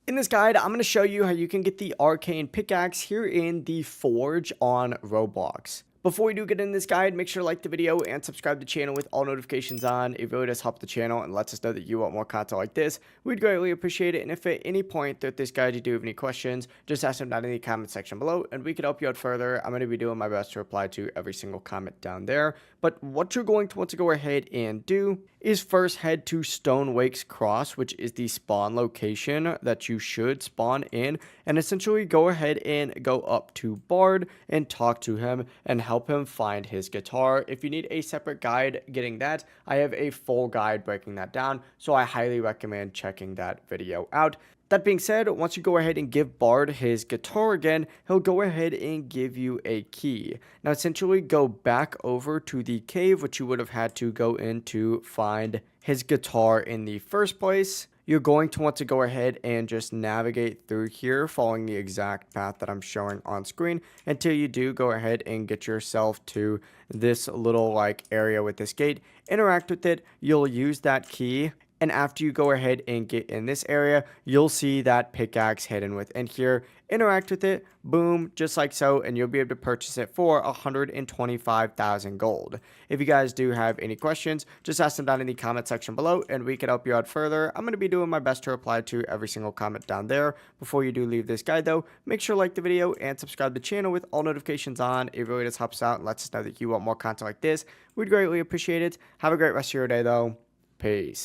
In this guide, I'm going to show you how you can get the Arcane Pickaxe here in the Forge on Roblox. Before we do get in this guide, make sure to like the video and subscribe to the channel with all notifications on. It really does help the channel and lets us know that you want more content like this. We'd greatly appreciate it. And if at any point throughout this guide you do have any questions, just ask them down in the comment section below and we can help you out further. I'm going to be doing my best to reply to every single comment down there. But what you're going to want to go ahead and do is first head to Stonewake's Cross, which is the spawn location that you should spawn in, and essentially go ahead and go up to Bard and talk to him and help him find his guitar. If you need a separate guide getting that, I have a full guide breaking that down, so I highly recommend checking that video out. That being said, once you go ahead and give Bard his guitar again, he'll go ahead and give you a key. Now, essentially, go back over to the cave, which you would have had to go in to find his guitar in the first place. You're going to want to go ahead and just navigate through here, following the exact path that I'm showing on screen, until you do go ahead and get yourself to this little area with this gate. Interact with it. You'll use that key. And after you go ahead and get in this area, you'll see that pickaxe hidden within here. Interact with it, boom, just like so, and you'll be able to purchase it for 125,000 gold. If you guys do have any questions, just ask them down in the comment section below, and we can help you out further. I'm going to be doing my best to reply to every single comment down there. Before you do leave this guide, though, make sure to like the video and subscribe to the channel with all notifications on. It really does help us out and lets us know that you want more content like this. We'd greatly appreciate it. Have a great rest of your day, though. Peace.